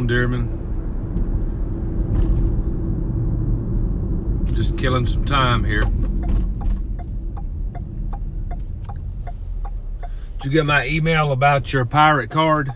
on, Dearman? Just killing some time here. Did you get my email about your pirate card?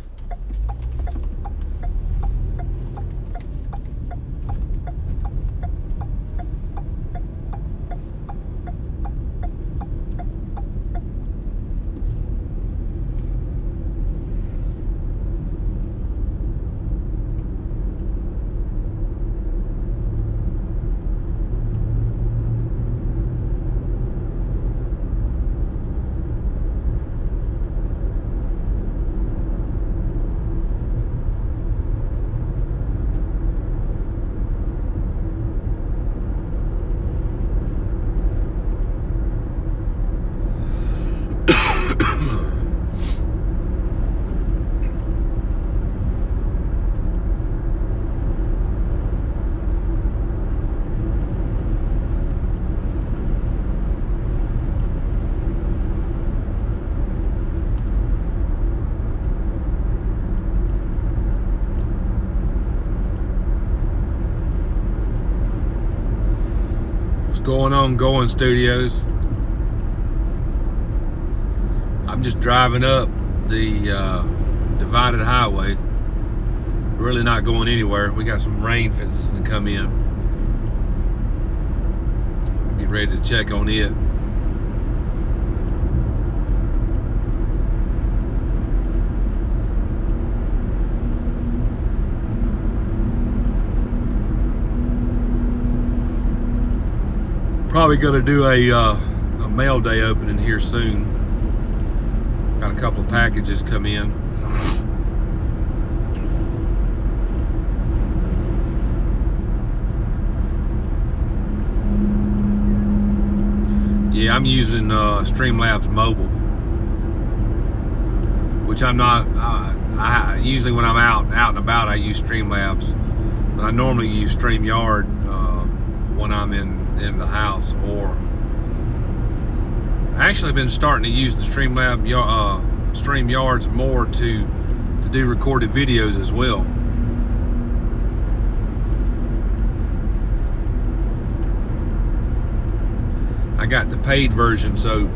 Going on Going Studios. I'm just driving up the divided highway, really not going anywhere. We got some rain fixing to come in. Get ready to check on it. Probably gonna do a mail day opening here soon. Got a couple of packages come in. Yeah, I'm using Streamlabs Mobile, which I'm not. I usually when I'm out and about, I use Streamlabs, but I normally use StreamYard when I'm in the house. Or actually been starting to use the StreamYards more to do recorded videos as well. I got the paid version, so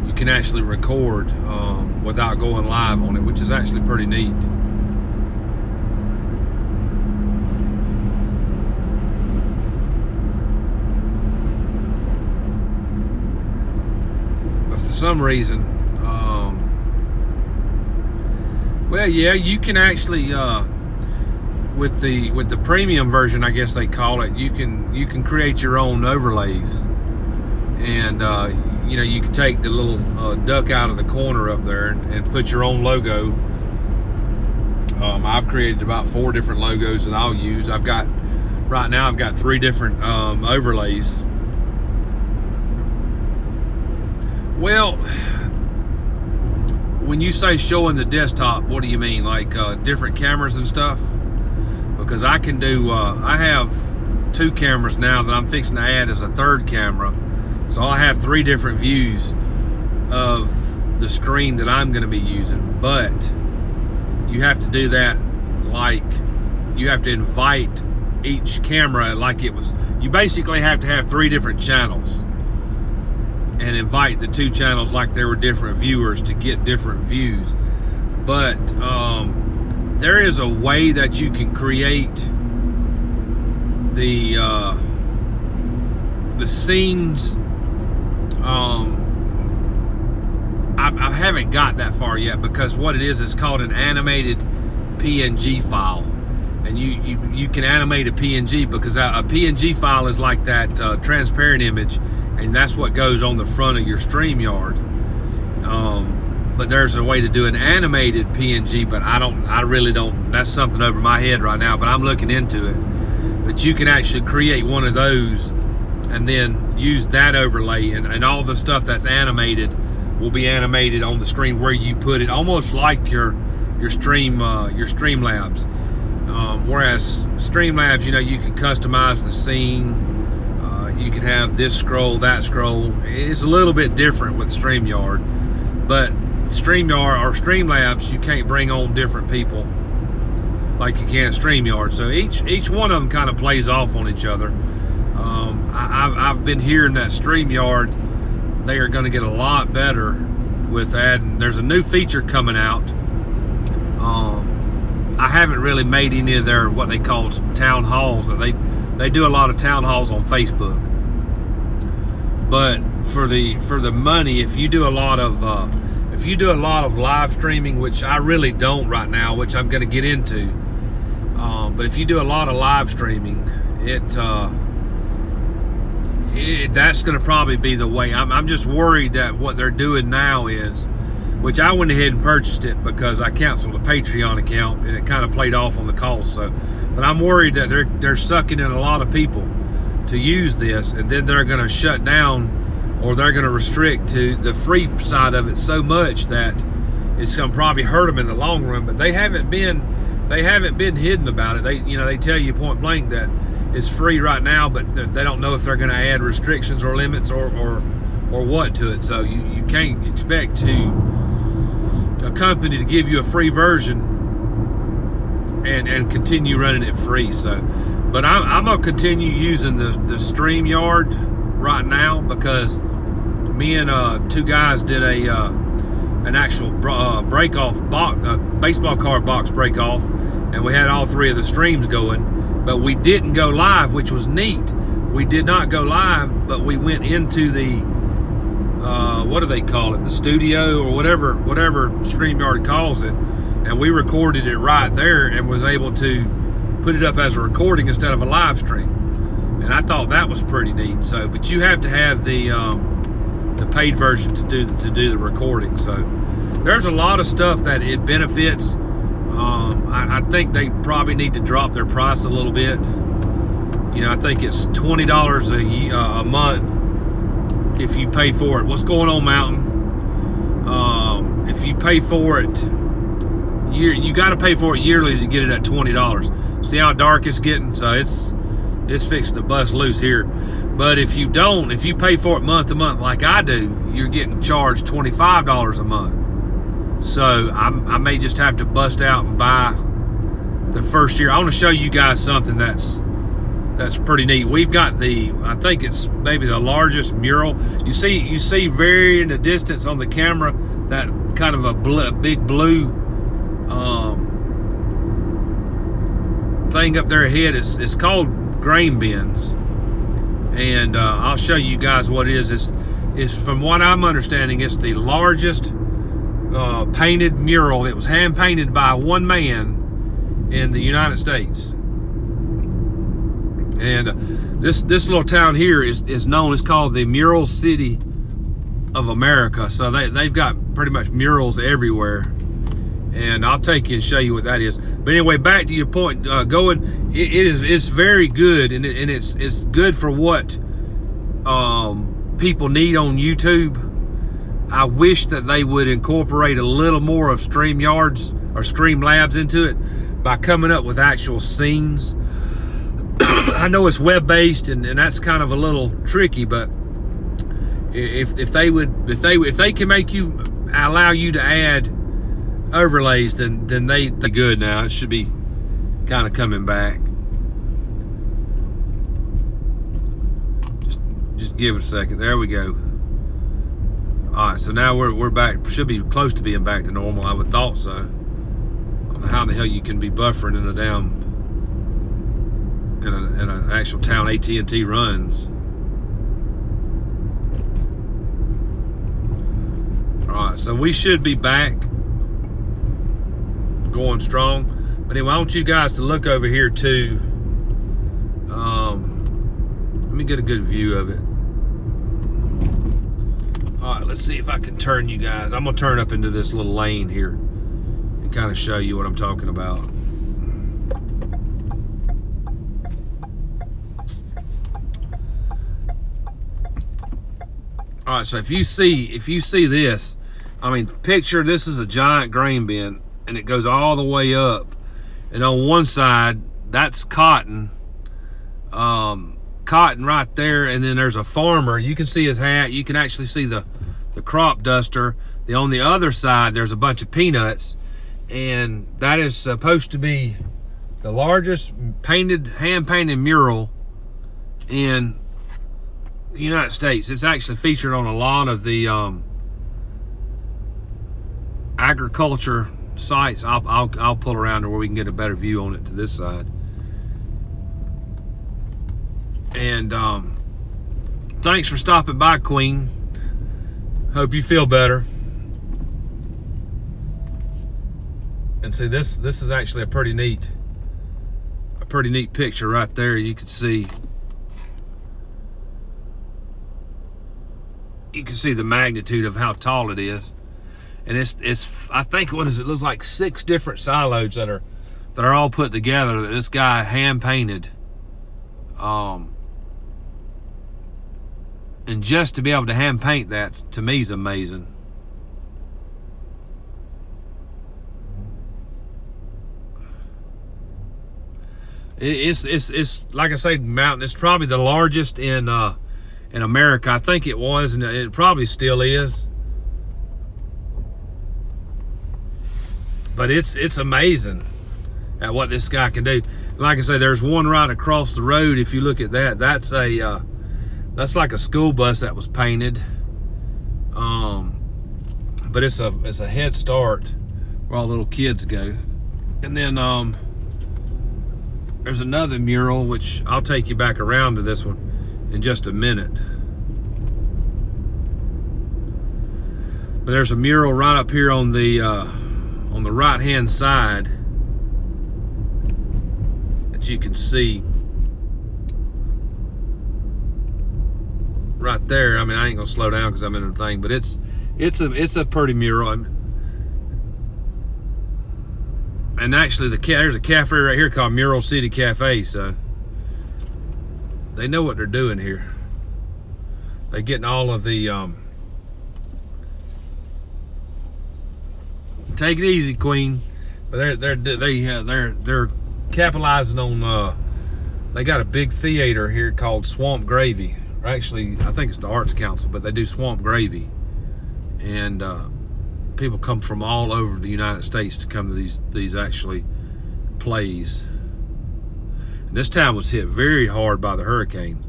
you can actually record without going live on it, which is actually pretty neat. For some reason, well, yeah, you can actually with the premium version, I guess they call it, you can create your own overlays, and you know, you can take the little duck out of the corner up there and put your own logo. I've created about 4 different logos that I'll use. Right now I've got 3 different overlays. Well, when you say showing the desktop, what do you mean? Like different cameras and stuff? Because I can do, I have 2 cameras now that I'm fixing to add as a 3rd camera. So I have 3 different views of the screen that I'm going to be using. But you have to do that, like you have to invite each camera like it was, you basically have to have 3 different channels and invite the 2 channels like they were different viewers to get different views. But there is a way that you can create the scenes. I haven't got that far yet, because what it is called an animated PNG file, and you can animate a PNG, because a PNG file is like that transparent image, and that's what goes on the front of your StreamYard. But there's a way to do an animated PNG, but I really don't, that's something over my head right now, but I'm looking into it. But you can actually create one of those and then use that overlay, and all the stuff that's animated will be animated on the screen where you put it, almost like your Streamlabs. Whereas Streamlabs, you know, you can customize the scene. You can have this scroll, that scroll. It's a little bit different with StreamYard, but StreamYard or Streamlabs, you can't bring on different people. like you can StreamYard. So each one of them kind of plays off on each other. I've been hearing that StreamYard, they are going to get a lot better with that. And there's a new feature coming out. I haven't really made any of their what they call town halls. They do a lot of town halls on Facebook. But for the money, if you do a lot of live streaming, which I really don't right now, which I'm going to get into, but if you do a lot of live streaming, that's going to probably be the way. I'm just worried that what they're doing now is, which I went ahead and purchased it because I canceled a Patreon account and it kind of played off on the cost. So, but I'm worried that they're sucking in a lot of people to use this, and then they're going to shut down, or they're going to restrict to the free side of it so much that it's going to probably hurt them in the long run. But they haven't been hidden about it. They tell you point blank that it's free right now, but they don't know if they're going to add restrictions or limits or what to it. So you can't expect a company to give you a free version and continue running it free. So, but I'm gonna continue using the StreamYard right now, because me and two guys did an actual break off box, baseball card box break off, and we had all three of the streams going, but we didn't go live, which was neat. We did not go live, but we went into the what do they call it, the studio or whatever StreamYard calls it, and we recorded it right there and was able to put it up as a recording instead of a live stream. And I thought that was pretty neat. So, but you have to have the paid version to do the recording. So there's a lot of stuff that it benefits. I think they probably need to drop their price a little bit. I think it's $20 a month if you pay for it. What's going on, Mountain? If you pay for it, you got to pay for it yearly to get it at $20. See how dark it's getting? So it's fixing to bust loose here. But if you pay for it month to month like I do, you're getting charged $25 a month. So I may just have to bust out and buy the first year. I want to show you guys something that's pretty neat. We've got I think it's maybe the largest mural. You see very in the distance on the camera, that kind of a big blue thing up there ahead. It's called grain bins, and I'll show you guys what it is. It's from what I'm understanding, it's the largest painted mural. It was hand painted by one man in the United States. And this little town here is known, it's called the Mural City of America. So they've got pretty much murals everywhere, and I'll take you and show you what that is. But anyway, back to your point, it's very good, and it's good for what people need on YouTube. I wish that they would incorporate a little more of StreamYards or Streamlabs into it by coming up with actual scenes. I know it's web-based, and that's kind of a little tricky, but if they can allow you to add overlays, then they're good now. It should be kind of coming back. Just give it a second. There we go. All right, so now we're back. Should be close to being back to normal. I would thought so. I don't know how the hell you can be buffering in a damn in an actual town AT&T runs. All right, so we should be back going strong. But anyway, I want you guys to look over here too. Let me get a good view of it. All right, let's see if I can turn you guys. I'm gonna turn up into this little lane here and kind of show you what I'm talking about. All right, so if you see this, I mean, picture this is a giant grain bin, and it goes all the way up, and on one side that's cotton right there, and then there's a farmer. You can see his hat. You can actually see the crop duster. On the other side there's a bunch of peanuts, and that is supposed to be the largest hand-painted mural in the United States. It's actually featured on a lot of the agriculture sites. I'll pull around to where we can get a better view on it to this side. And thanks for stopping by, Queen. Hope you feel better. And see, this is actually a pretty neat picture right there. You can see the magnitude of how tall it is. And it's I think, what is it, looks like 6 different silos that are all put together that this guy hand painted. And just to be able to hand paint that, to me, is amazing. It's like I say, mountain. It's probably the largest in America. I think it was, and it probably still is. But it's amazing at what this guy can do. Like I say, there's one right across the road. If you look at that, that's like a school bus that was painted. But it's a Head Start where all little kids go. And then there's another mural, which I'll take you back around to this one in just a minute. But there's a mural right up here on the right hand side that you can see right there. I mean, I ain't gonna slow down because I'm in the thing, but it's a pretty mural. And actually, there's a cafe right here called Mural City Cafe, so they know what they're doing here. They're getting all of the take it easy, Queen. But they're capitalizing on. They got a big theater here called Swamp Gravy. Or actually, I think it's the Arts Council, but they do Swamp Gravy, and people come from all over the United States to come to these actually plays. And this town was hit very hard by the hurricane.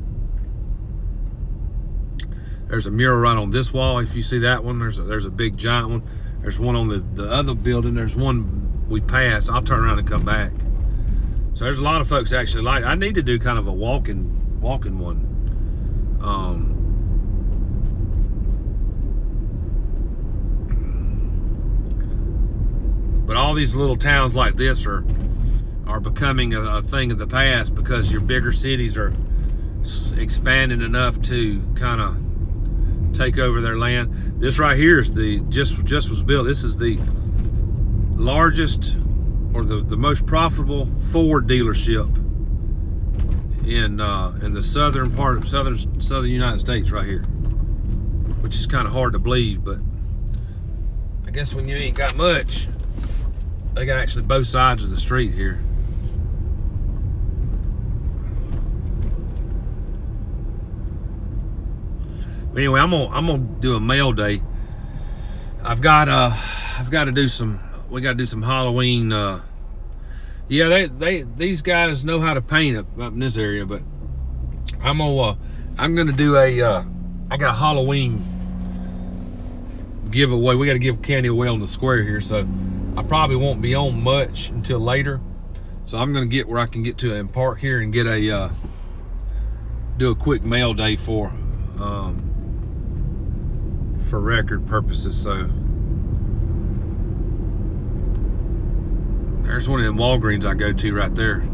There's a mural right on this wall. If you see that one, there's a big giant one. There's one on the other building. There's one we passed. I'll turn around and come back. So there's a lot of folks actually like. I need to do kind of a walking one. But all these little towns like this are becoming a thing of the past because your bigger cities are expanding enough to kind of take over their land. This right here is just was built. This is the largest or the most profitable Ford dealership in the southern part of southern United States right here, which is kind of hard to believe, but I guess when you ain't got much, they got actually both sides of the street here. But anyway, I'm gonna do a mail day. I've got to do some. We got to do some Halloween. Yeah, these guys know how to paint up in this area, but I'm gonna do I got a Halloween giveaway. We got to give candy away on the square here, so I probably won't be on much until later. So I'm gonna get where I can get to and park here and get do a quick mail day for record purposes. So there's one of them Walgreens I go to right there.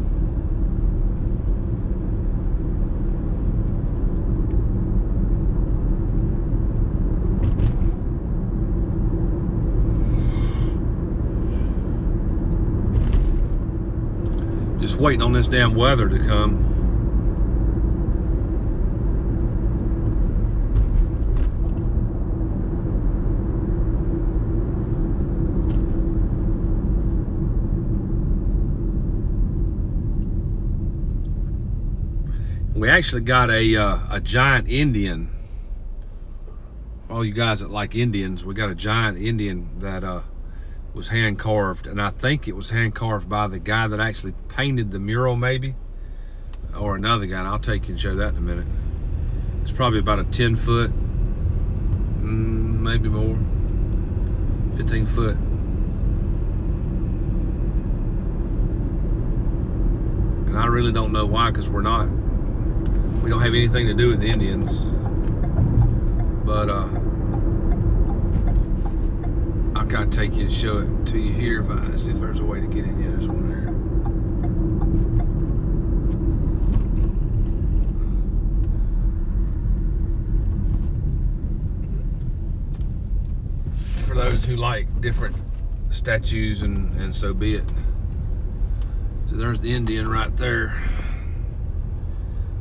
Just waiting on this damn weather to come. We actually got a giant Indian. All you guys that like Indians, we got a giant Indian that was hand carved, and I think it was hand carved by the guy that actually painted the mural, maybe, or another guy. And I'll take you and show that in a minute. It's probably about a 10 foot, maybe more, 15 foot. And I really don't know why, because we don't have anything to do with the Indians. But I'll kind of take you and show it to you here. See if there's a way to get in. Yeah, there's one there. For those who like different statues, and so be it. So there's the Indian right there.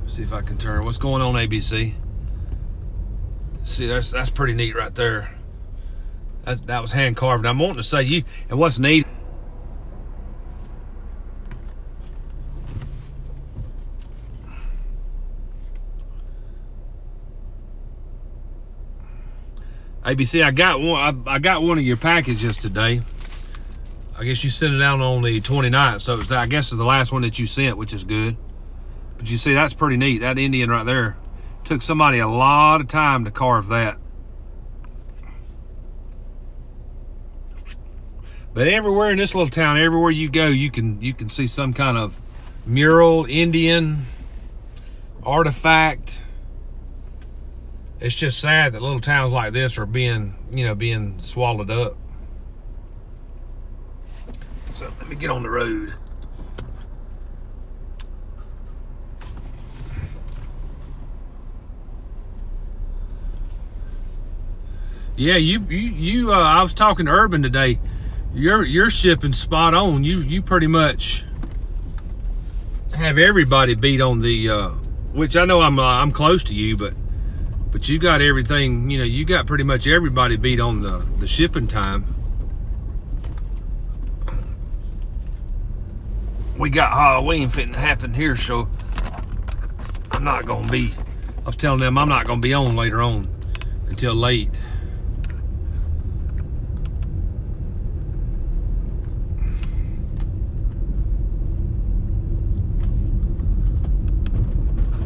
See if I can turn. What's going on, ABC? See, that's pretty neat right there. That was hand carved. I'm wanting to say and what's neat. ABC, I got one of your packages today. I guess you sent it out on the 29th, so I guess it's the last one that you sent, which is good. But you see, that's pretty neat. That Indian right there. Took somebody a lot of time to carve that. But everywhere in this little town, everywhere you go, you can see some kind of mural, Indian, artifact. It's just sad that little towns like this are being swallowed up. So let me get on the road. Yeah, I was talking to Urban today. Your shipping spot on. You pretty much have everybody beat on the which I know I'm close to you, but you got everything, you got pretty much everybody beat on the shipping time. We got Halloween fitting to happen here, so I'm not gonna be, I was telling them I'm not gonna be on later on until late.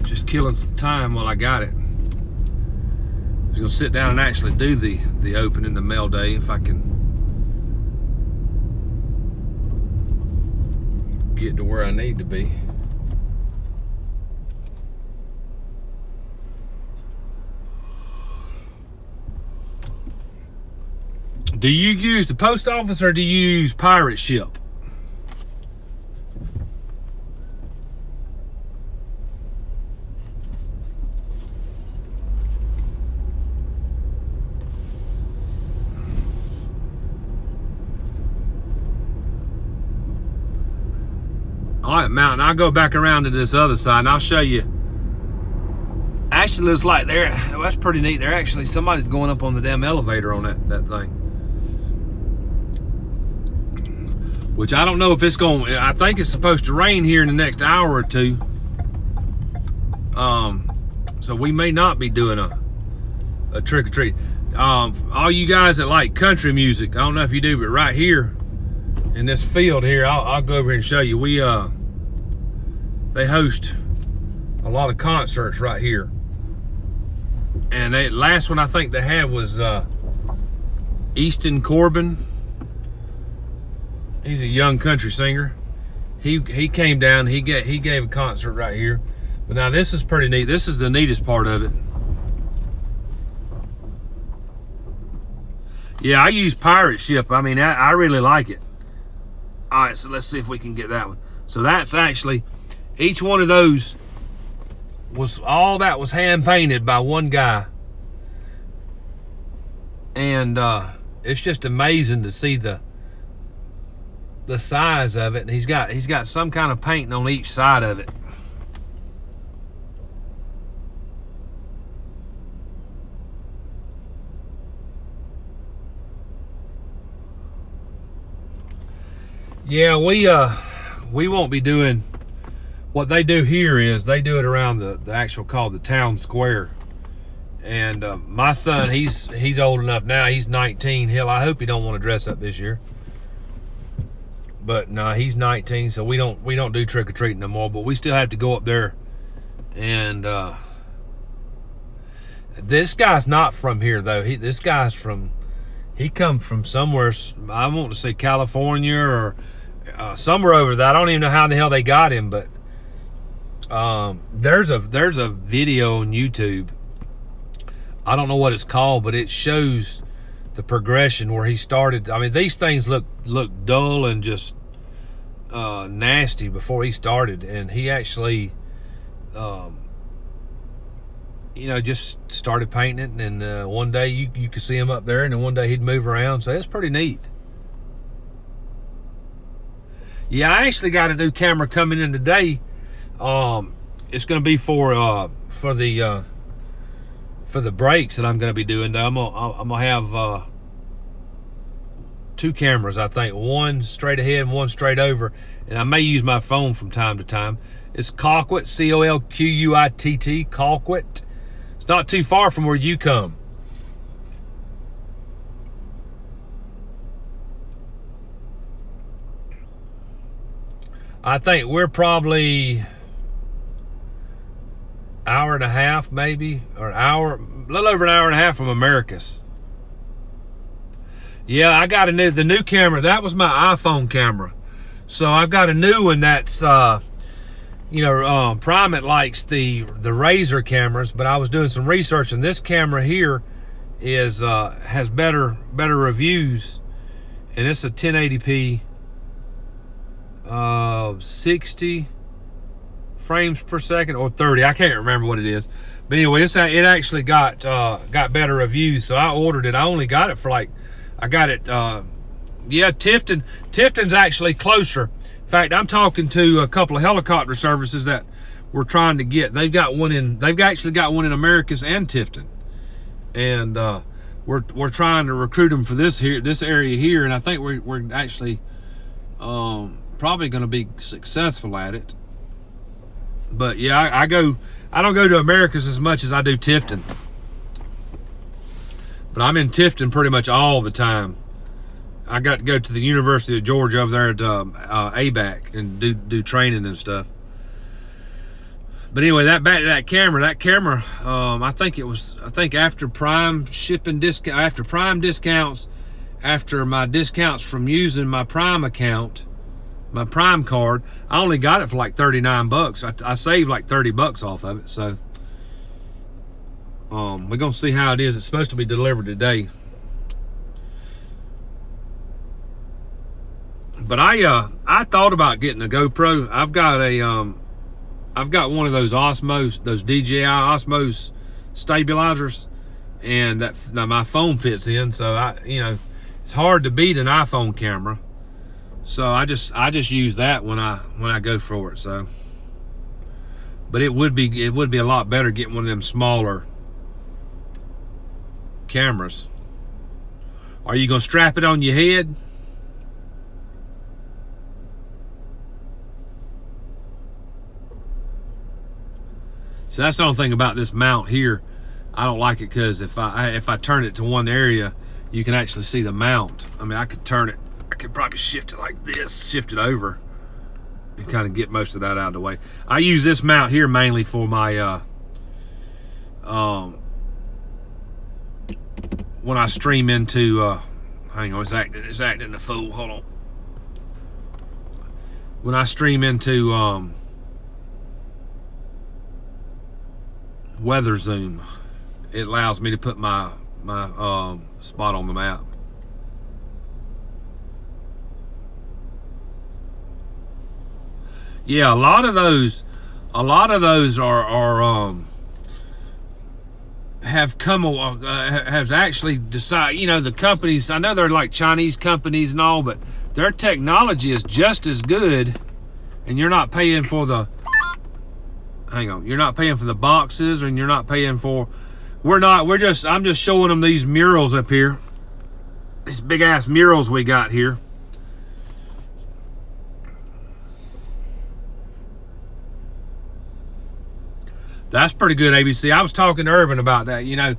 Just killing some time while I got it. I was gonna sit down and actually do the opening, the mail day, if I can get to where I need to be. Do you use the post office or do you use pirate ship? All right, Mountain, I'll go back around to this other side and I'll show you. Actually, looks like well, that's pretty neat. There actually, somebody's going up on the damn elevator on that thing. Which I don't know if it's going, I think it's supposed to rain here in the next hour or two. So we may not be doing a trick or treat. All you guys that like country music, I don't know if you do, but right here in this field here, I'll go over here and show you. They host a lot of concerts right here. And last one I think they had was Easton Corbin. He's a young country singer. He came down, he gave a concert right here. But now this is pretty neat. This is the neatest part of it. Yeah, I use pirate ship. I mean, I really like it. All right, so let's see if we can get that one. So that's actually, each one of those was, all that was hand painted by one guy. And it's just amazing to see the size of it. And he's got some kind of painting on each side of it. Yeah, we won't be doing, what they do here is they do it around the actual, called the town square. And my son, he's old enough now, he's 19. Hell, I hope he don't want to dress up this year. But no, he's 19, so we don't do trick-or-treating no more, but we still have to go up there. And this guy's not from here though. This guy's from, he come from somewhere, I want to say California or somewhere over there. I don't even know how the hell they got him, but there's a video on YouTube. I don't know what it's called, but it shows the progression where he started. I mean, these things look dull and just nasty before he started, and he actually you know, just started painting it, and one day you could see him up there, and then one day he'd move around. So it's pretty neat. Yeah, I actually got a new camera coming in today. It's going to be for the breaks that I'm going to be doing. I'm gonna have two cameras, I think. One straight ahead and one straight over, and I may use my phone from time to time. It's Colquitt, C-O-L-Q-U-I-T-T, Colquitt. It's not too far from where you come. I think we're probably hour and a half, maybe, or a little over an hour and a half from Americus. Yeah, I got the new camera. That was my iPhone camera. So I've got a new one that's, you know, Primate likes the Razor cameras, but I was doing some research, and this camera here is has better reviews, and it's a 1080p, 60 frames per second or 30. I can't remember what it is, but anyway, it actually got better reviews. So I ordered it. I only got it for like, I got it. Yeah, Tifton's actually closer. In fact, I'm talking to a couple of helicopter services that we're trying to get. They've actually got one in Americus and Tifton, and we're trying to recruit them for this area here, and I think we're actually probably going to be successful at it. But yeah, I don't go to Americus as much as I do Tifton, but I'm in Tifton pretty much all the time. I got to go to the University of Georgia over there at ABAC and do training and stuff. But anyway, back to that camera. I think after Prime shipping discount, after Prime discounts, after my discounts from using my Prime account, my Prime card, I only got it for like 39 bucks. I saved like 30 bucks off of it. So we're gonna see how it is. It's supposed to be delivered today. But I thought about getting a GoPro. I've got one of those Osmos, those DJI Osmos stabilizers, and that my phone fits in. So you know, it's hard to beat an iPhone camera. So I just use that when I go for it. So, but it would be a lot better getting one of them smaller cameras. Are you gonna strap it on your head? So that's the only thing about this mount here. I don't like it because if I turn it to one area, you can actually see the mount. I mean, I could turn it. I could probably shift it like this, shift it over, and kind of get most of that out of the way. I use this mount here mainly for my when I stream into hang on, it's acting a fool. Hold on. When I stream into weather zoom, it allows me to put my spot on the map. Yeah, a lot of those are have actually decided, you know, the companies, I know they're like Chinese companies and all, but their technology is just as good, and you're not paying for the, you're not paying for the boxes, and you're not paying for, I'm just showing them these murals up here, these big ass murals we got here. That's pretty good, ABC. I was talking to Urban about that. You know,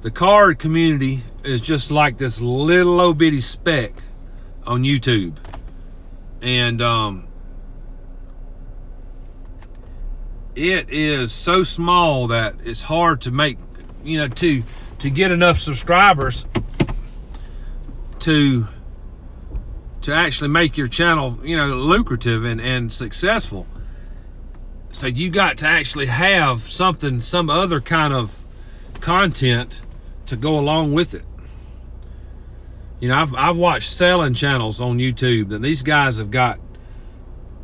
the card community is just like this little old bitty speck on YouTube. And it is so small that it's hard to make, you know, to get enough subscribers to actually make your channel, you know, lucrative and successful. So you got to actually have something, some other kind of content to go along with it. You know, I've watched selling channels on YouTube, and these guys have got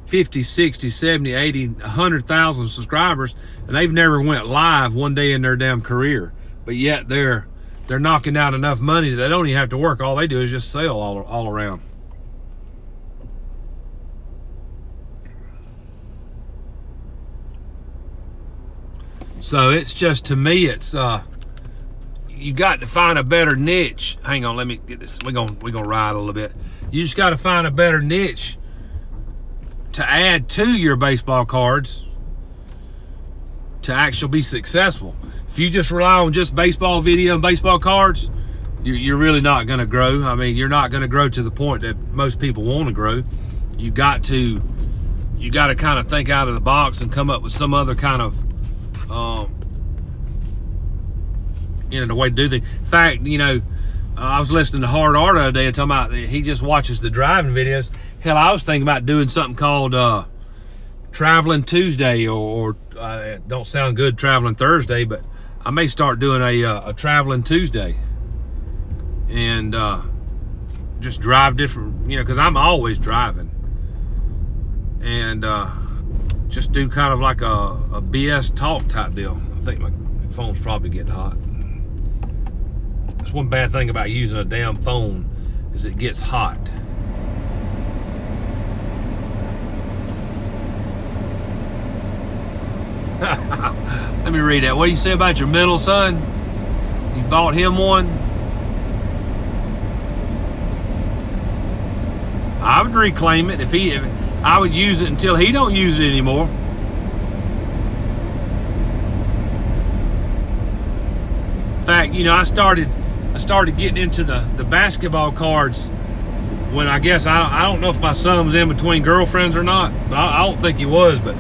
50, 60, 70, 80, 100,000 subscribers, and they've never went live one day in their damn career. But yet they're knocking out enough money that they don't even have to work. All they do is just sell all around. So it's just, to me, it's you got to find a better niche. Hang on, let me get this. We're gonna ride a little bit. You just got to find a better niche to add to your baseball cards to actually be successful. If you just rely on just baseball video and baseball cards, you're really not going to grow. I mean, you're not going to grow to the point that most people want to grow. You got to kind of think out of the box and come up with some other kind of you know, the way to do things. In fact, you know, I was listening to Hard Art the other day and talking about he just watches the driving videos. Hell, I was thinking about doing something called Traveling Tuesday, or don't sound good, Traveling Thursday, but I may start doing a Traveling Tuesday and just drive different, you know, because I'm always driving, and just do kind of like a BS talk type deal. I think my phone's probably getting hot. That's one bad thing about using a damn phone, is it gets hot. Let me read that. What do you say about your middle son? You bought him one? I would reclaim it. If I would use it until he don't use it anymore. In fact, you know, I started getting into the basketball cards when, I guess, I don't know if my son was in between girlfriends or not, but I don't think he was, but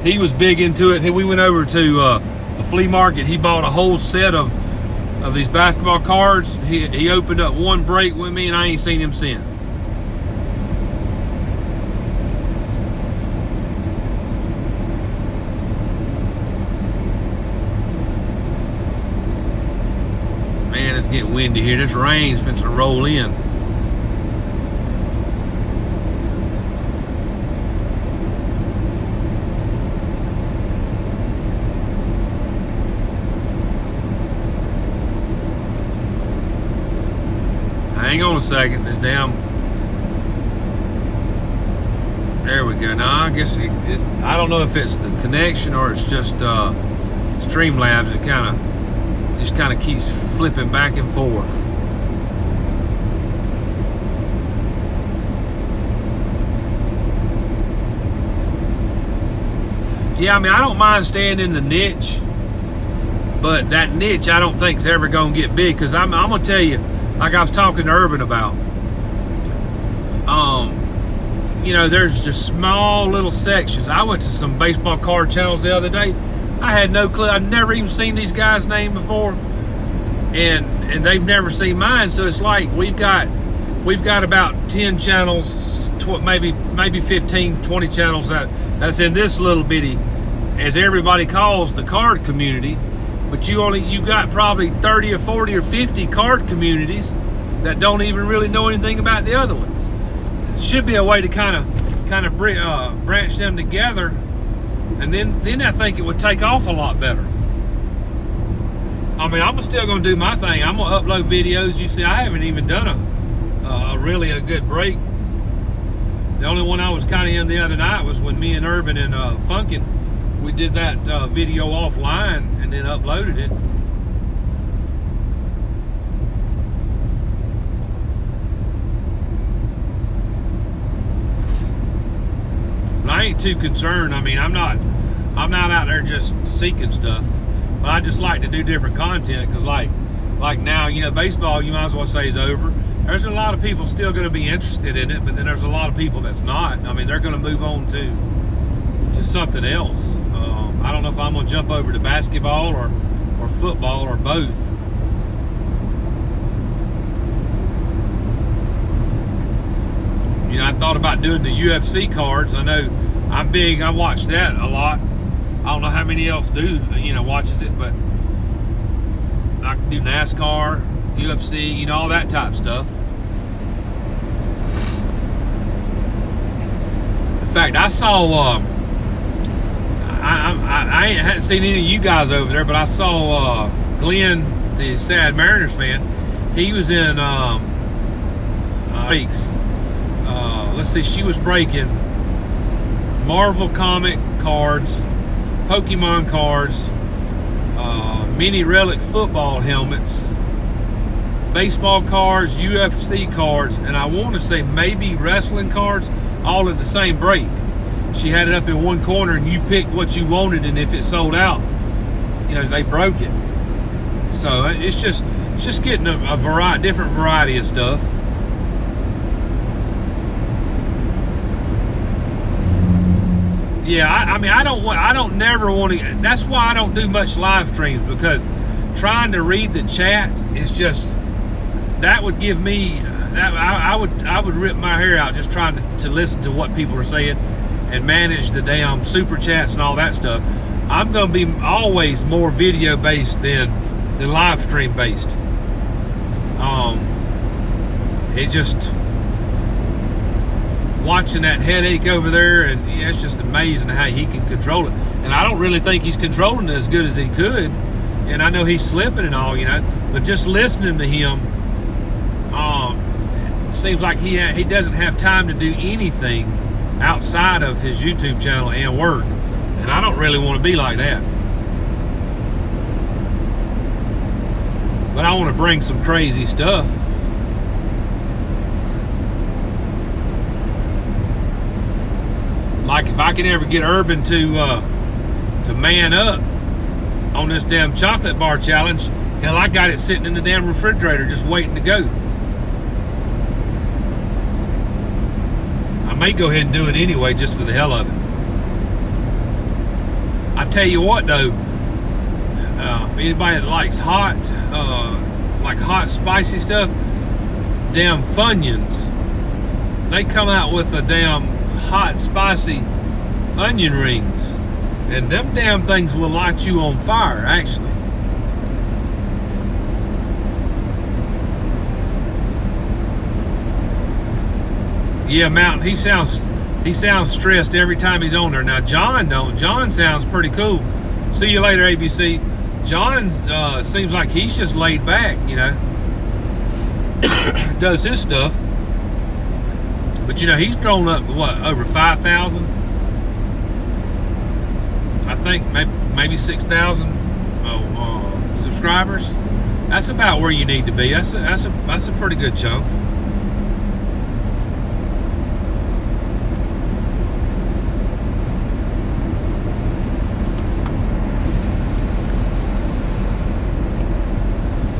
he was big into it. We went over to a flea market. He bought a whole set of these basketball cards. He opened up one break with me, and I ain't seen him since. Man, it's getting windy here. This rain's finna to roll in. Hang on a second, this damn, there we go. Now I guess it's, I don't know if it's the connection or it's just Streamlabs. It just kind of keeps flipping back and forth. Yeah, I mean, I don't mind staying in the niche, but that niche I don't think is ever gonna get big, because I'm gonna tell you, like I was talking to Urban about, you know, there's just small little sections. I went to some baseball card channels the other day. I had no clue. I'd never even seen these guys' name before, and they've never seen mine. So it's like we've got about 10 channels, maybe 15, 20 channels that's in this little bitty, as everybody calls, the card community. But you got probably 30 or 40 or 50 card communities that don't even really know anything about the other ones. Should be a way to kind of branch them together, and then I think it would take off a lot better. I mean, I'm still gonna do my thing. I'm gonna upload videos. You see, I haven't even done a really good break. The only one I was kind of in the other night was when me and Urban and Funkin', we did that video offline and then uploaded it. But I ain't too concerned. I mean, I'm not out there just seeking stuff, but I just like to do different content, because like now, you know, baseball, you might as well say, is over. there's a lot of people still going to be interested in it, but then there's a lot of people that's not. I mean, they're going to move on to something else. I don't know if I'm going to jump over to basketball or football or both. You know, I thought about doing the UFC cards. I know I'm big. I watch that a lot. I don't know how many else do, you know, watches it, but I can do NASCAR, UFC, you know, all that type of stuff. In fact, I saw, I hadn't seen any of you guys over there, but I saw Glenn, the Sad Mariners fan. He was in breaks. Let's see, she was breaking Marvel comic cards, Pokemon cards, mini relic football helmets, baseball cards, UFC cards, and I want to say maybe wrestling cards, all in the same break. She had it up in one corner and you picked what you wanted, and if it sold out, you know, they broke it. So it's just getting a different variety of stuff. Yeah, I mean, I don't never want to. That's why I don't do much live streams, because trying to read the chat is just, that would give me that I would rip my hair out just trying to listen to what people are saying and manage the damn super chats and all that stuff. I'm gonna be always more video based than live stream based. It just, watching that headache over there, and yeah, it's just amazing how he can control it. And I don't really think he's controlling it as good as he could. And I know he's slipping and all, you know, but just listening to him, seems like he doesn't have time to do anything outside of his YouTube channel and work. And I don't really want to be like that. But I want to bring some crazy stuff. Like if I can ever get Urban to man up on this damn chocolate bar challenge, hell, I got it sitting in the damn refrigerator just waiting to go. I may go ahead and do it anyway just for the hell of it. I tell you what though, anybody that likes hot, like hot spicy stuff, damn Funyuns, they come out with a damn hot spicy onion rings, and them damn things will light you on fire, actually. Yeah, Mountain, he sounds stressed every time he's on there. Now John don't. John sounds pretty cool. See you later, ABC. John seems like he's just laid back, you know. Does his stuff. But you know, he's grown up, what, over 5,000? I think maybe 6,000 subscribers. That's about where you need to be. That's a pretty good chunk.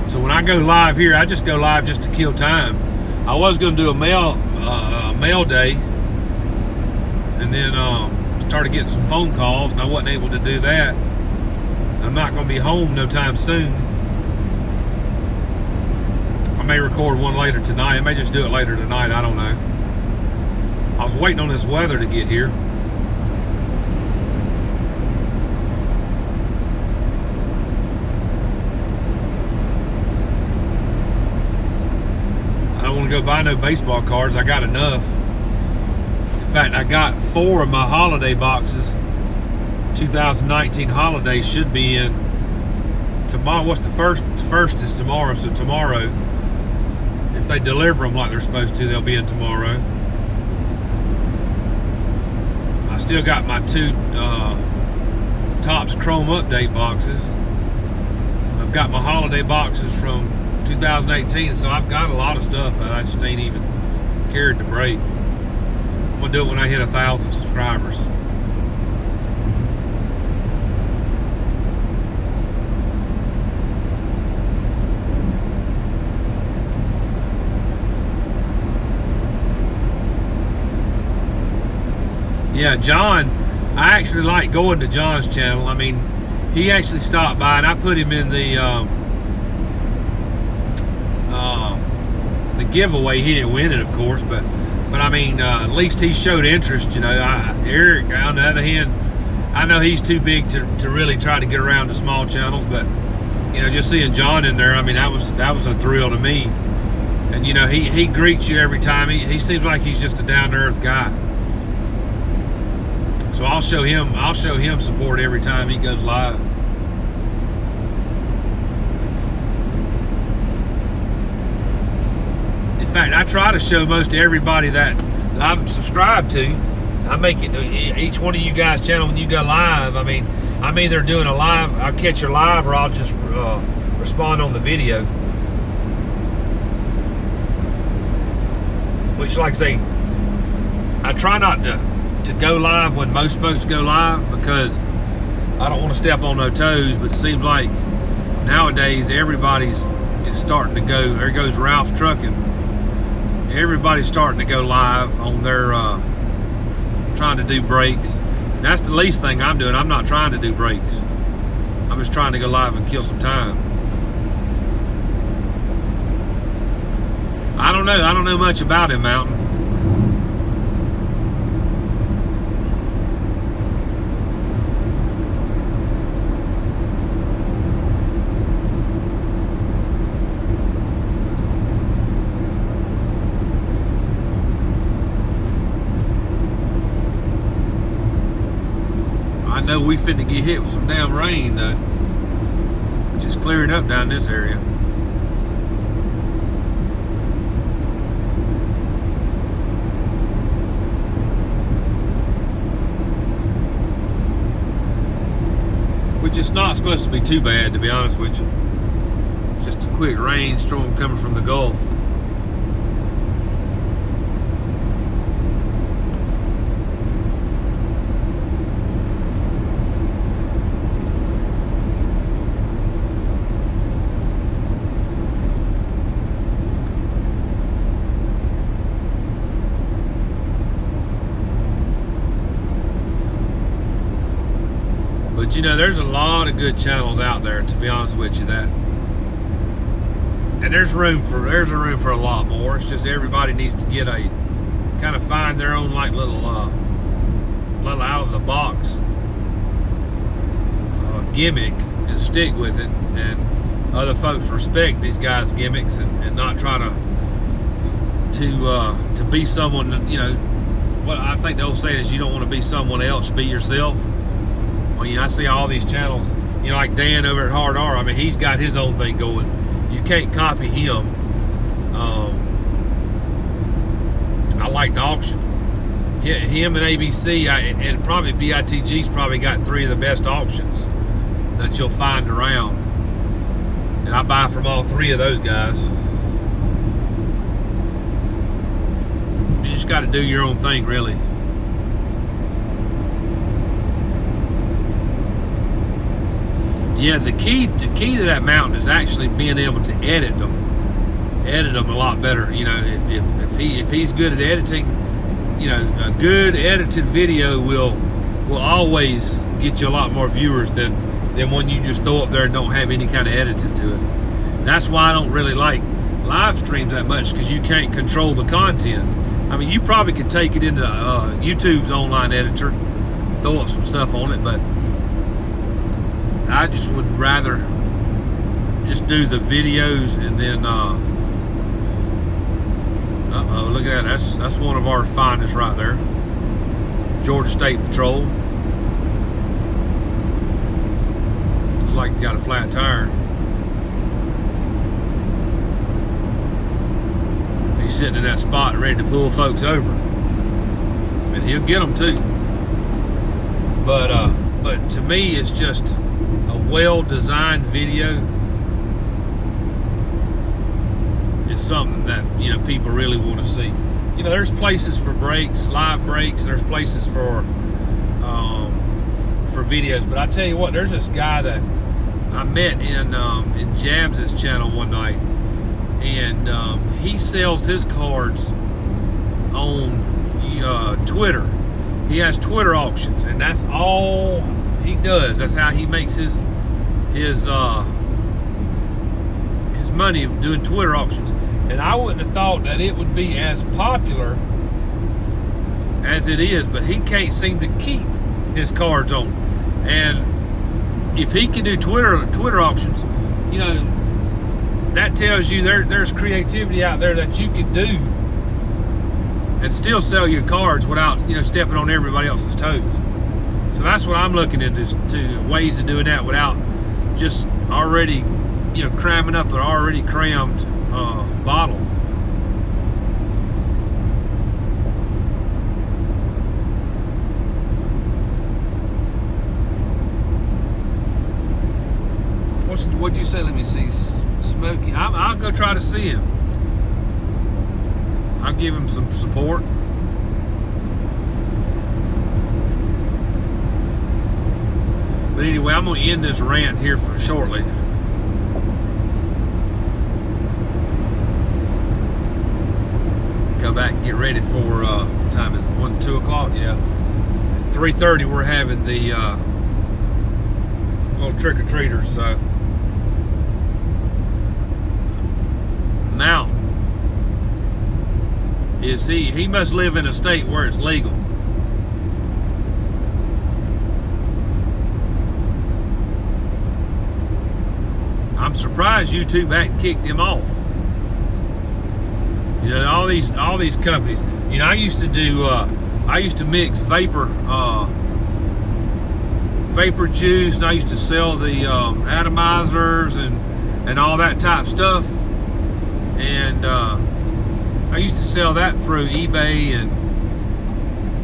So when I go live here, I just go live just to kill time. I was going to do a mail day, and then started getting some phone calls, and I wasn't able to do that. I'm not going to be home no time soon. I may record one later tonight. I may just do it later tonight. I don't know. I was waiting on this weather to get here. I don't want to go buy no baseball cards. I got enough. In fact, I got 4 of my holiday boxes. 2019 holiday should be in tomorrow. What's the first? The first is tomorrow, so tomorrow, if they deliver them like they're supposed to, they'll be in tomorrow. I still got my 2 Topps Chrome Update boxes. I've got my holiday boxes from 2018, so I've got a lot of stuff that I just ain't even cared to break. I'm gonna do it when I hit 1,000 subscribers. Yeah, John, I actually like going to John's channel. I mean, he actually stopped by, and I put him in the giveaway. He didn't win it, of course, but I mean, at least he showed interest. You know, Eric, on the other hand, I know he's too big to really try to get around to small channels, but you know, just seeing John in there, I mean, that was a thrill to me. And you know, he greets you every time. He seems like he's just a down-to-earth guy. So I'll show him support every time he goes live. In fact, I try to show most everybody that I'm subscribed to. I make it to each one of you guys' channel when you go live. I mean, I'm either doing a live, I'll catch your live, or I'll just respond on the video. Which, like I say, I try not to go live when most folks go live, because I don't want to step on no toes, but it seems like nowadays everybody's starting to go. There goes Ralph Trucking. Everybody's starting to go live on their trying to do breaks. And that's the least thing I'm doing. I'm not trying to do breaks. I'm just trying to go live and kill some time. I don't know much about him, Mountain. I know we finna get hit with some damn rain though, which is clearing up down this area. Which is not supposed to be too bad, to be honest with you. Just a quick rainstorm coming from the Gulf. But you know, there's a lot of good channels out there, to be honest with you, and there's a room for a lot more. It's just everybody needs to get a kind of find their own like little out of the box gimmick and stick with it, and other folks respect these guys' gimmicks and not try to be someone. You know, what I think the old saying is, you don't want to be someone else, be yourself. Well, you know, I see all these channels, you know, like Dan over at Hard R. I mean, he's got his own thing going. You can't copy him. I like the auction. Him and ABC, and probably BITG's probably got 3 of the best auctions that you'll find around. And I buy from all 3 of those guys. You just got to do your own thing, really. Yeah, the key to that mountain is actually being able to edit them a lot better. You know, if he's good at editing, you know, a good edited video will always get you a lot more viewers than when you just throw up there and don't have any kind of editing to it. That's why I don't really like live streams that much, because you can't control the content. I mean, you probably could take it into YouTube's online editor, throw up some stuff on it, but I just would rather just do the videos. And then look at that, that's one of our finest right there, Georgia State Patrol. Looks like you got a flat tire. He's sitting in that spot ready to pull folks over, and he'll get them too. But to me, it's just a well-designed video is something that, you know, people really want to see. You know, there's places for breaks, live breaks. There's places for videos. But I tell you what, there's this guy that I met in Jabs' channel one night, and he sells his cards on Twitter. he has Twitter auctions, and that's all he does. That's how he makes his money, doing Twitter auctions. And I wouldn't have thought that it would be as popular as it is, but he can't seem to keep his cards on. And if he can do Twitter auctions, you know, that tells you there's creativity out there that you can do and still sell your cards without, you know, stepping on everybody else's toes. So that's what I'm looking into, to ways of doing that without just already, you know, cramming up an already crammed bottle. What'd you say? Let me see. Smokey. I'll go try to see him. I'll give him some support. But anyway, I'm going to end this rant here shortly. Go back and get ready for, what time is it? 1, 2 o'clock? Yeah. 3:30 we're having the little trick-or-treaters, so. Mountain. Is he must live in a state where it's legal. I'm surprised YouTube hadn't kicked him off. You know, all these companies. You know, I used to mix vapor juice, and I used to sell the atomizers and all that type stuff. And I used to sell that through eBay and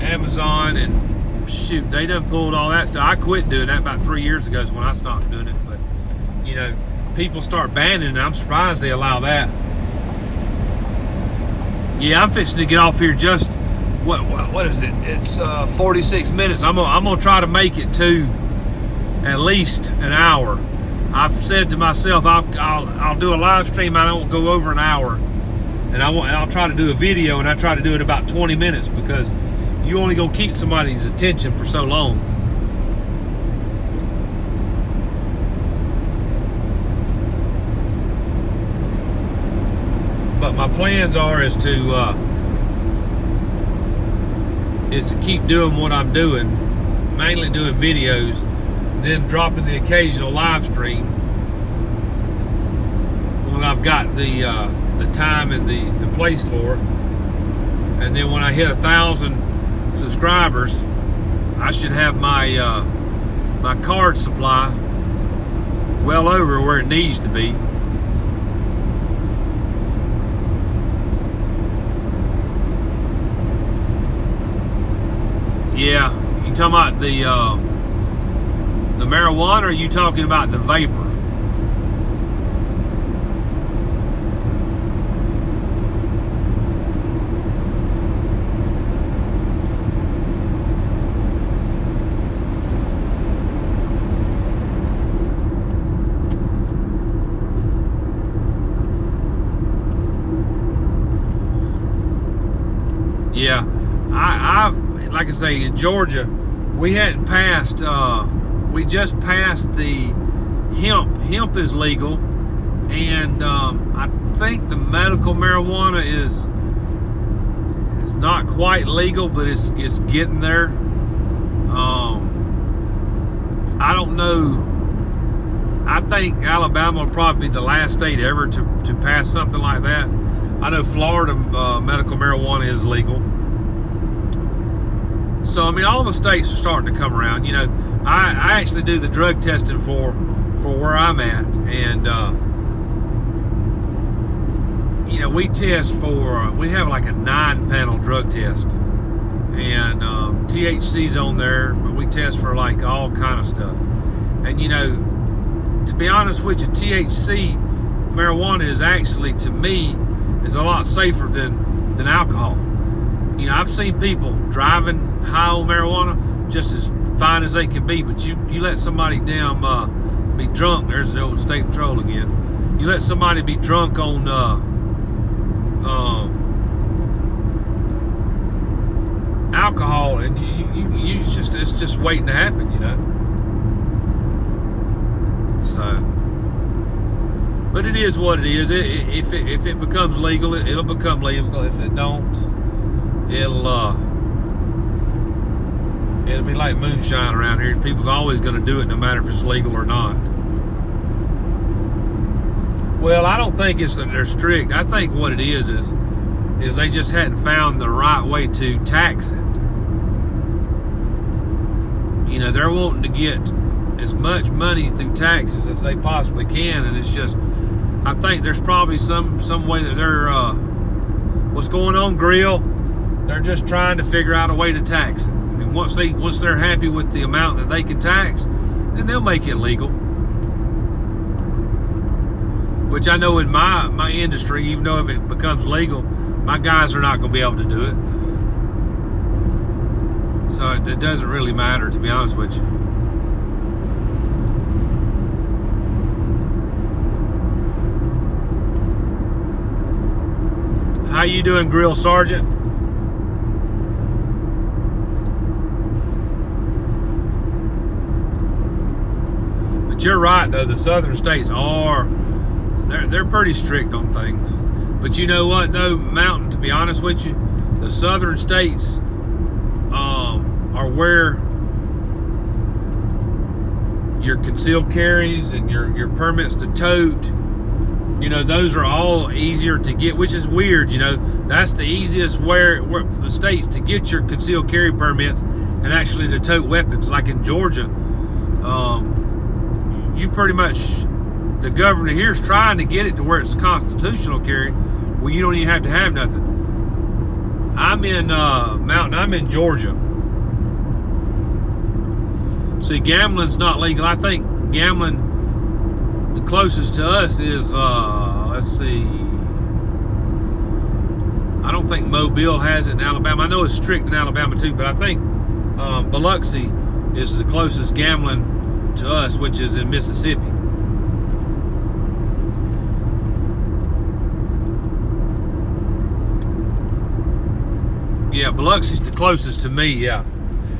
Amazon, and shoot, they done pulled all that stuff. I quit doing that about 3 years ago is when I stopped doing it. But you know, people start banning it. I'm surprised they allow that. Yeah, I'm fixing to get off here. Just what is it? It's 46 minutes. I'm gonna try to make it to at least an hour. I've said to myself, I'll do a live stream. I don't go over an hour, and I'll try to do a video, and I try to do it about 20 minutes, because you only gonna keep somebody's attention for so long. But my plans are is to keep doing what I'm doing, mainly doing videos, then dropping the occasional live stream when I've got the time and the place for it. And then when I hit 1,000 subscribers, I should have my my card supply well over where it needs to be. Yeah, you talking about the marijuana, or are you talking about the vapor? Yeah, I've like I say, in Georgia, we hadn't passed. We just passed the hemp. Hemp is legal, and I think the medical marijuana is not quite legal, but it's getting there. I don't know. I think Alabama will probably be the last state ever to pass something like that. I know Florida medical marijuana is legal. So I mean, all the states are starting to come around. You know, I actually do the drug testing for where I'm at, and you know, we test for, we have like a 9-panel drug test, and THC's on there, but we test for like all kind of stuff. And you know, to be honest with you, THC marijuana is actually, to me, is a lot safer than alcohol. You know, I've seen people driving high on marijuana just as fine as they can be, but you let somebody down be drunk. There's the old state patrol again. You let somebody be drunk on alcohol, and you it's just waiting to happen, you know. So, but it is what it is. If it becomes legal, it'll become legal. If it don't, it'll be like moonshine around here. People's always going to do it, no matter if it's legal or not. Well, I don't think it's that they're strict. I think what it is they just hadn't found the right way to tax it. You know, they're wanting to get as much money through taxes as they possibly can, and it's just, I think there's probably some way that they're what's going on, Grill, they're just trying to figure out a way to tax it. And once they're happy with the amount that they can tax, then they'll make it legal. Which I know in my industry, even though if it becomes legal, my guys are not going to be able to do it. So it doesn't really matter, to be honest with you. How you doing, Grill Sergeant? But you're right, though. The southern states are, they're pretty strict on things. But you know what, though, Mountain, to be honest with you, the southern states are where your concealed carries and your permits to tote, you know, those are all easier to get, which is weird, you know. That's the easiest where states to get your concealed carry permits and actually to tote weapons. Like in Georgia, you pretty much, the governor here is trying to get it to where it's constitutional carry, where you don't even have to have nothing. I'm in Mountain, I'm in Georgia. See, gambling's not legal. I think gambling, the closest to us is, let's see, I don't think Mobile has it in Alabama. I know it's strict in Alabama too, but I think Biloxi is the closest gambling to us, which is in Mississippi. Yeah, Biloxi's the closest to me, yeah.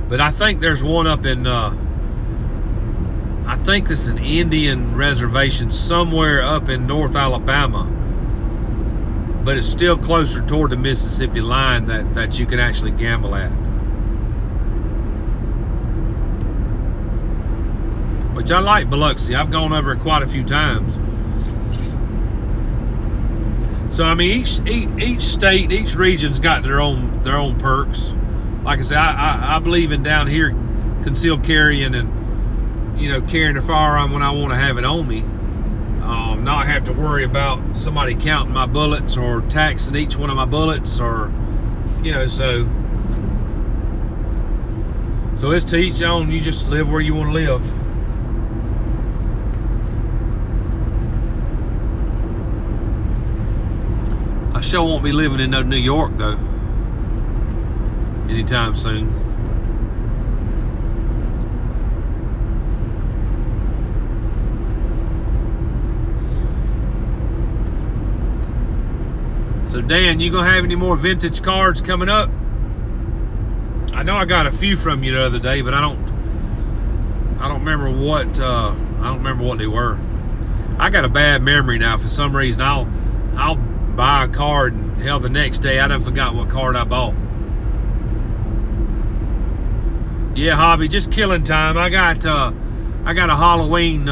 But I think there's one up in, I think it's an Indian reservation somewhere up in North Alabama. But it's still closer toward the Mississippi line that you can actually gamble at. Which I like Biloxi. I've gone over it quite a few times. So I mean, each state, each region's got their own perks. Like I said, I believe in down here concealed carrying and, you know, carrying a firearm when I want to have it on me. Not have to worry about somebody counting my bullets or taxing each one of my bullets, or, you know, so it's to each own. You just live where you want to live. I sure won't be living in no New York though anytime soon. So Dan, you gonna have any more vintage cards coming up? I know I got a few from you the other day, but I don't remember what they were. I got a bad memory now. For some reason, I'll buy a card and hell, the next day I done forgot what card I bought. Yeah, Hobby, just killing time. I got a Halloween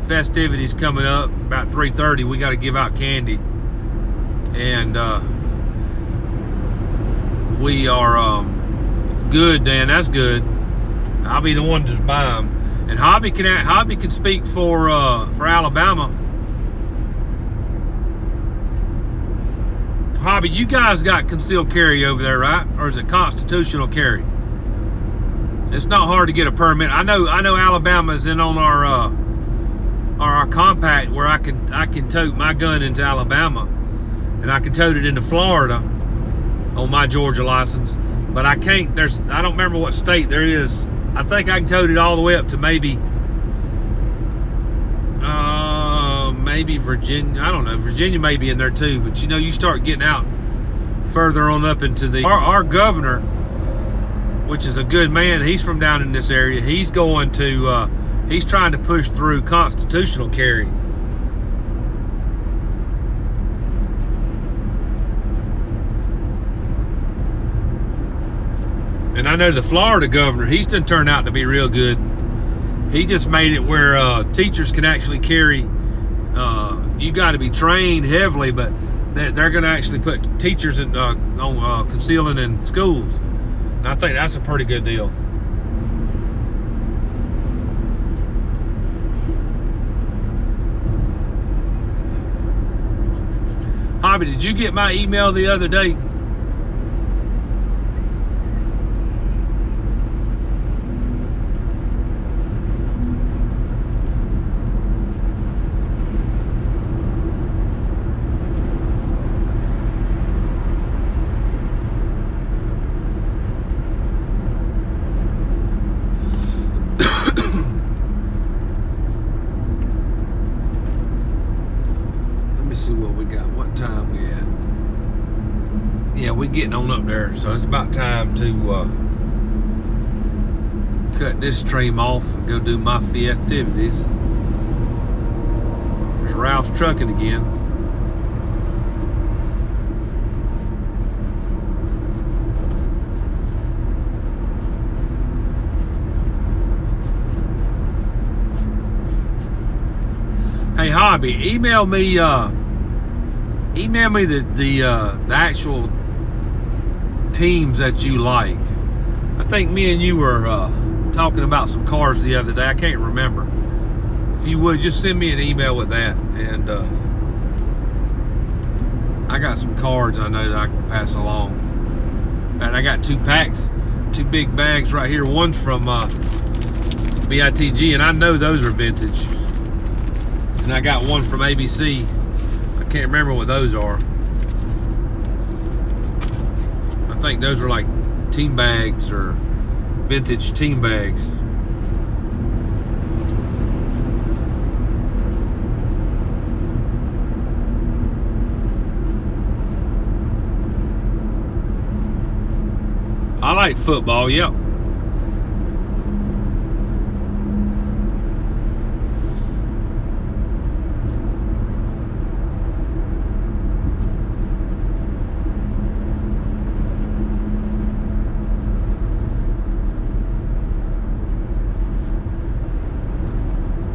festivities coming up about 3:30. We got to give out candy. And we are good, Dan. That's good. I'll be the one to buy them. And Hobby can speak for Alabama. Hobby, you guys got concealed carry over there, right? Or is it constitutional carry? It's not hard to get a permit. I know Alabama's in on our compact where I can tote my gun into Alabama. And I can tote it into Florida on my Georgia license, but I can't. I don't remember what state there is. I think I can tote it all the way up to maybe Virginia. I don't know. Virginia may be in there too, but you know, you start getting out further on up into the our governor, which is a good man. He's from down in this area. He's going to he's trying to push through constitutional carry. And I know the Florida governor, he's done turned out to be real good. He just made it where teachers can actually carry. You got to be trained heavily, but they're going to actually put teachers in, on concealing in schools. And I think that's a pretty good deal. Hobby, did you get my email the other day? See what we got. What time we at? Yeah, we're getting on up there, so it's about time to cut this stream off and go do my festivities. There's Ralph's trucking again. Hey Hobby, email me the actual teams that you like. I think me and you were talking about some cars the other day. I can't remember. If you would, just send me an email with that. And I got some cards I know that I can pass along. And I got 2 packs, 2 big bags right here. One's from BITG, and I know those are vintage. And I got one from ABC. I can't remember what those are. I think those are like team bags or vintage team bags. I like football, yep.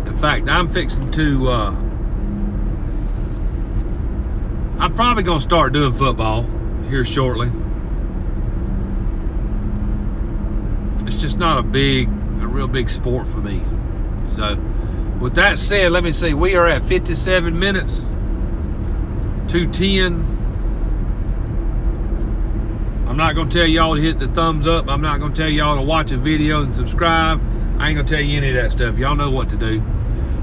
In fact, I'm fixing to, I'm probably going to start doing football here shortly. It's just not a real big sport for me. So, with that said, let me see. We are at 57 minutes, 2:10. I'm not going to tell y'all to hit the thumbs up. I'm not going to tell y'all to watch a video and subscribe. I ain't going to tell you any of that stuff. Y'all know what to do.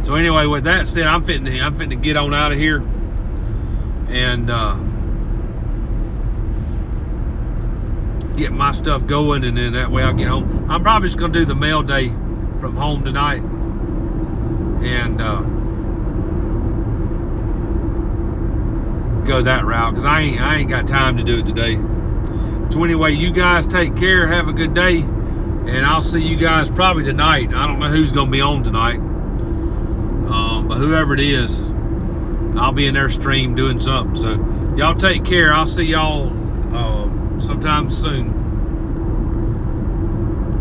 So anyway, with that said, I'm fitting to get on out of here, and get my stuff going, and then that way I'll get home. I'm probably just gonna do the mail day from home tonight, and go that route, because I ain't got time to do it today. So anyway, you guys take care, have a good day, and I'll see you guys probably tonight. I don't know who's gonna be on tonight. But whoever it is, I'll be in their stream doing something. So y'all take care. I'll see y'all sometime soon.